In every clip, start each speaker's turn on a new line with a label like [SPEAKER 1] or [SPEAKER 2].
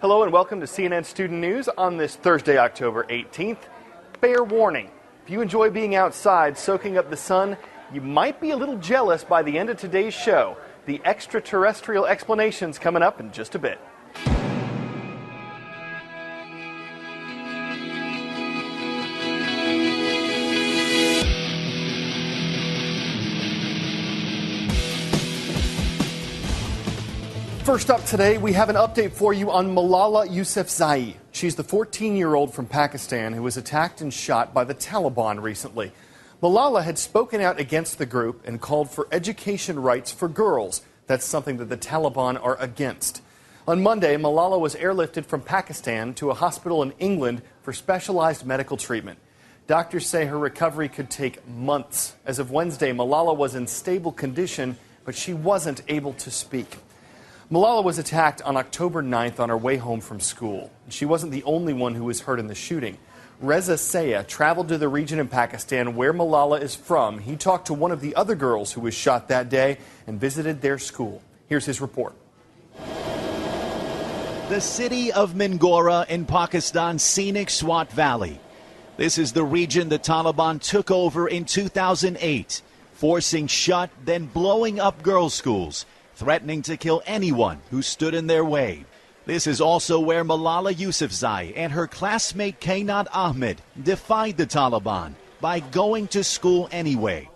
[SPEAKER 1] Hello and welcome to CNN Student News on this Thursday, October 18th. Fair warning, if you enjoy being outside soaking up the sun, you might be a little jealous by the end of today's show. The extraterrestrial explanation's coming up in just a bit. First up today, we have an update for you on Malala Yousafzai. She's the 14-year-old from Pakistan who was attacked and shot by the Taliban recently. Malala had spoken out against the group and called for education rights for girls. That's something that the Taliban are against. On Monday, Malala was airlifted from Pakistan to a hospital in England for specialized medical treatment. Doctors say her recovery could take months. As of Wednesday, Malala was in stable condition, but she wasn't able to speak. Malala was attacked on October 9th on her way home from school. She wasn't the only one who was hurt in the shooting. Reza Saya traveled to the region in Pakistan where Malala is from. He talked to one of the other girls who was shot that day and visited their school. Here's his report.
[SPEAKER 2] The city of Mingora in Pakistan's scenic Swat Valley. This is the region the Taliban took over in 2008, forcing shut, then blowing up girls' schools, threatening to kill anyone who stood in their way. This is also where Malala Yousafzai and her classmate Kainat Ahmed defied the Taliban by going to school anyway.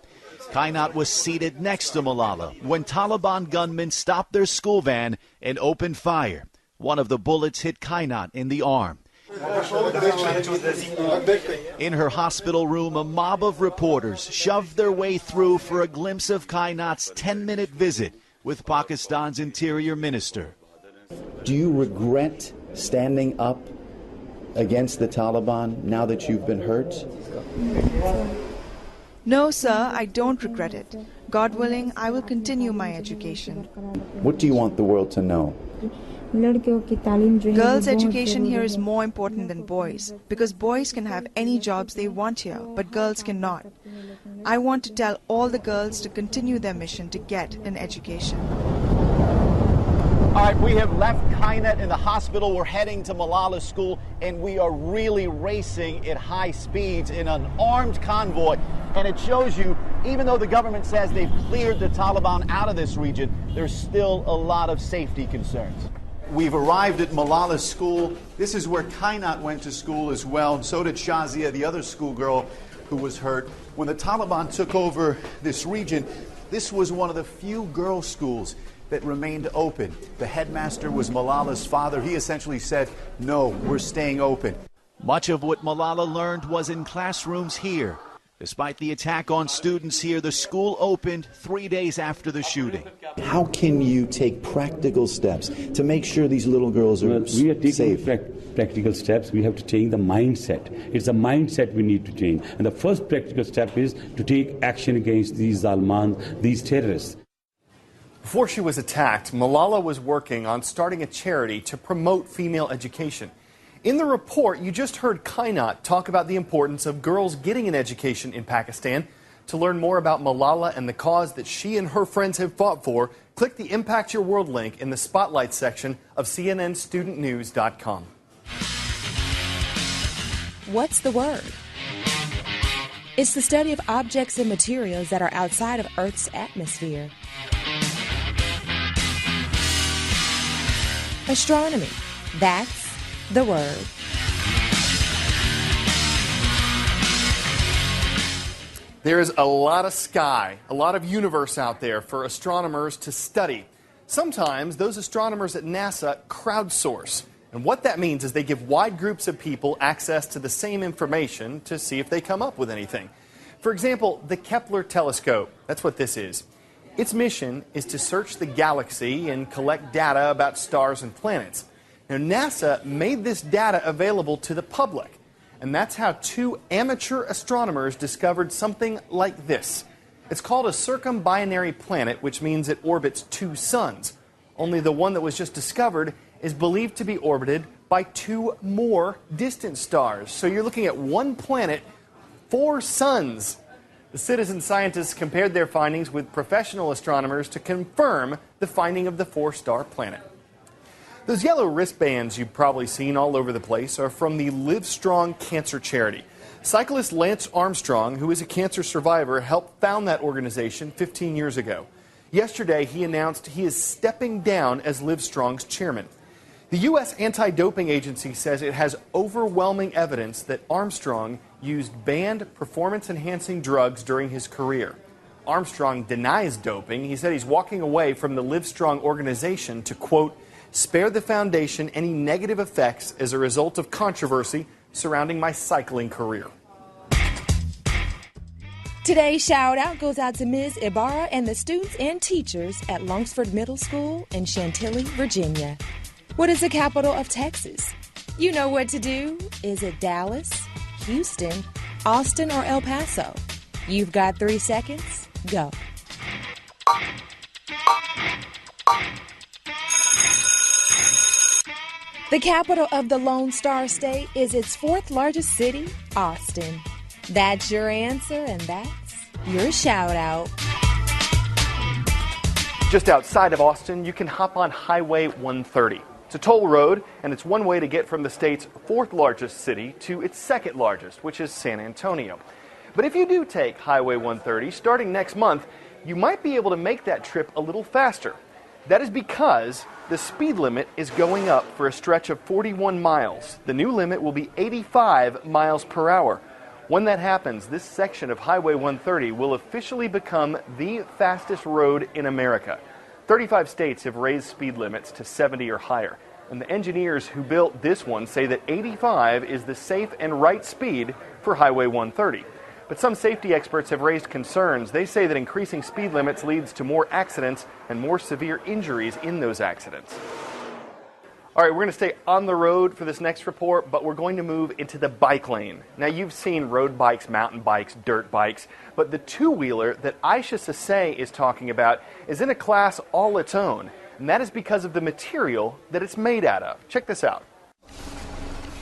[SPEAKER 2] Kainat was seated next to Malala when Taliban gunmen stopped their school van and opened fire. One of the bullets hit Kainat in the arm. In her hospital room, a mob of reporters shoved their way through for a glimpse of Kainat's 10-minute visit with Pakistan's interior minister.
[SPEAKER 3] Do you regret standing up against the Taliban now that you've been hurt?
[SPEAKER 4] No, sir, I don't regret it. God willing, I will continue my education.
[SPEAKER 3] What do you want the world to know?
[SPEAKER 4] Girls' education here is more important than boys, because boys can have any jobs they want here, but girls cannot. I want to tell all the girls to continue their mission to get an education.
[SPEAKER 2] All right, we have left Kainat in the hospital. We're heading to Malala's school, and we are really racing at high speeds in an armed convoy. And it shows you, even though the government says they've cleared the Taliban out of this region, there's still a lot of safety concerns. We've arrived at Malala's school. This is where Kainat went to school as well, and so did Shazia, the other schoolgirl who was hurt. When the Taliban took over this region, this was one of the few girls' schools that remained open. The headmaster was Malala's father. He essentially said, no, we're staying open. Much of what Malala learned was in classrooms here. Despite the attack on students here, the school opened 3 days after the shooting.
[SPEAKER 3] How can you take practical steps to make sure these little girls are
[SPEAKER 5] we are taking
[SPEAKER 3] safe?
[SPEAKER 5] Practical steps. We have to change the mindset. It's the mindset we need to change. And the first practical step is to take action against these Zalman, these terrorists.
[SPEAKER 1] Before she was attacked, Malala was working on starting a charity to promote female education. In the report, you just heard Kainat talk about the importance of girls getting an education in Pakistan. To learn more about Malala and the cause that she and her friends have fought for, click the Impact Your World link in the Spotlight section of CNNStudentNews.com.
[SPEAKER 6] What's the word? It's the study of objects and materials that are outside of Earth's atmosphere. Astronomy. That's the word.
[SPEAKER 1] There is a lot of sky, a lot of universe out there for astronomers to study. Sometimes those astronomers at NASA crowdsource. And what that means is they give wide groups of people access to the same information to see if they come up with anything. For example, the Kepler telescope, that's what this is. Its mission is to search the galaxy and collect data about stars and planets. Now, NASA made this data available to the public, and that's how two amateur astronomers discovered something like this. It's called a circumbinary planet, which means it orbits two suns. Only the one that was just discovered is believed to be orbited by two more distant stars. So you're looking at one planet, four suns. The citizen scientists compared their findings with professional astronomers to confirm the finding of the four-star planet. Those yellow wristbands you've probably seen all over the place are from the Live Strong Cancer Charity. Cyclist Lance Armstrong, who is a cancer survivor, helped found that organization 15 years ago. Yesterday, he announced he is stepping down as Live Strong's chairman. The U.S. Anti-Doping Agency says it has overwhelming evidence that Armstrong used banned performance-enhancing drugs during his career. Armstrong denies doping. He said he's walking away from the Live Strong organization to, quote, spare the foundation any negative effects as a result of controversy surrounding my cycling career.
[SPEAKER 6] Today's shout out goes out to Ms. Ibarra and the students and teachers at Longsford Middle School in Chantilly, Virginia. What is the capital of Texas? You know what to do. Is it Dallas, Houston, Austin, or El Paso? You've got 3 seconds. Go. The capital of the Lone Star State is its 4th largest city, Austin. That's your answer, and that's your shout out.
[SPEAKER 1] Just outside of Austin, you can hop on Highway 130. It's a toll road, and it's one way to get from the state's 4th largest city to its 2nd largest, which is San Antonio. But if you do take Highway 130, starting next month, you might be able to make that trip a little faster. That is because the speed limit is going up for a stretch of 41 miles. The new limit will be 85 miles per hour. When that happens, this section of Highway 130 will officially become the fastest road in America. 35 states have raised speed limits to 70 or higher. And the engineers who built this one say that 85 is the safe and right speed for Highway 130. But some safety experts have raised concerns. They say that increasing speed limits leads to more accidents and more severe injuries in those accidents. All right, we're going to stay on the road for this next report, but we're going to move into the bike lane. Now, you've seen road bikes, mountain bikes, dirt bikes, but the two-wheeler that bai166 is talking about is in a class all its own, and that is because of the material that it's made out of. Check this out.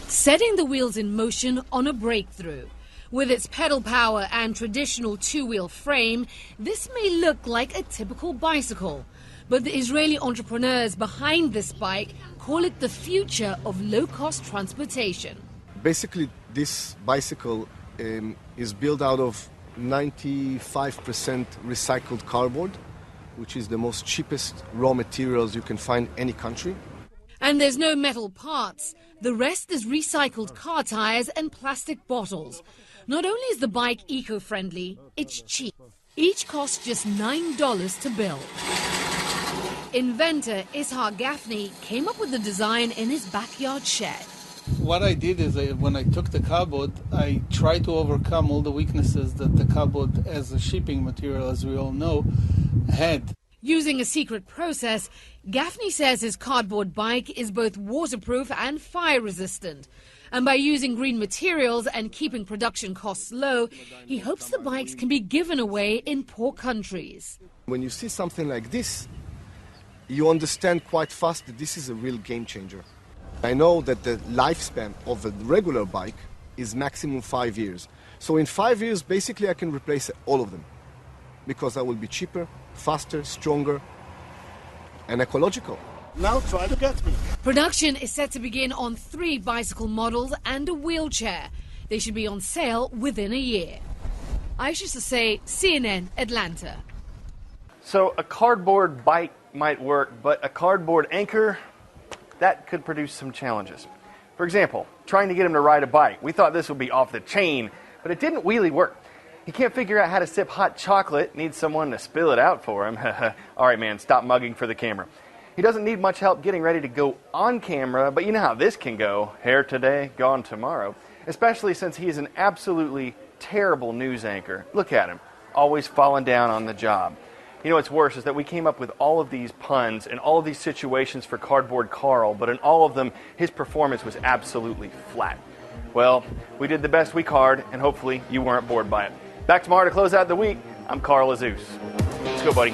[SPEAKER 7] Setting the wheels in motion on a breakthrough. With its pedal power and traditional two-wheel frame, this may look like a typical bicycle. But the Israeli entrepreneurs behind this bike call it the future of low-cost transportation.
[SPEAKER 8] Basically, this bicycle is built out of 95% recycled cardboard, which is the most cheapest raw materials you can find in any country.
[SPEAKER 7] And there's no metal parts. The rest is recycled car tires and plastic bottles. Not only is the bike eco-friendly, it's cheap. Each costs just $9 to build. Inventor Ishaq Gaffney came up with the design in his backyard shed.
[SPEAKER 9] What I did is when I took the cardboard, I tried to overcome all the weaknesses that the cardboard as a shipping material, as we all know, had.
[SPEAKER 7] Using a secret process, Gaffney says his cardboard bike is both waterproof and fire resistant. And by using green materials and keeping production costs low, he hopes the bikes can be given away in poor countries.
[SPEAKER 8] When you see something like this, you understand quite fast that this is a real game changer. I know that the lifespan of a regular bike is maximum 5 years. So in 5 years, basically I can replace all of them because I will be cheaper, faster, stronger, and ecological.
[SPEAKER 10] Now try to get me.
[SPEAKER 7] Production is set to begin on 3 bicycle models and a wheelchair. They should be on sale within a year. bai166, CNN, Atlanta.
[SPEAKER 1] So a cardboard bike might work, but a cardboard anchor, that could produce some challenges. For example, trying to get him to ride a bike. We thought this would be off the chain, but it didn't really work. He can't figure out how to sip hot chocolate, needs someone to spill it out for him. All right, man, stop mugging for the camera. He doesn't need much help getting ready to go on camera, but you know how this can go. Hair today, gone tomorrow. Especially since he is an absolutely terrible news anchor. Look at him, always falling down on the job. You know what's worse is that we came up with all of these puns and all of these situations for Cardboard Carl, but in all of them, his performance was absolutely flat. Well, we did the best we could, and hopefully you weren't bored by it. Back tomorrow to close out the week. I'm Carl Azus. Let's go, buddy.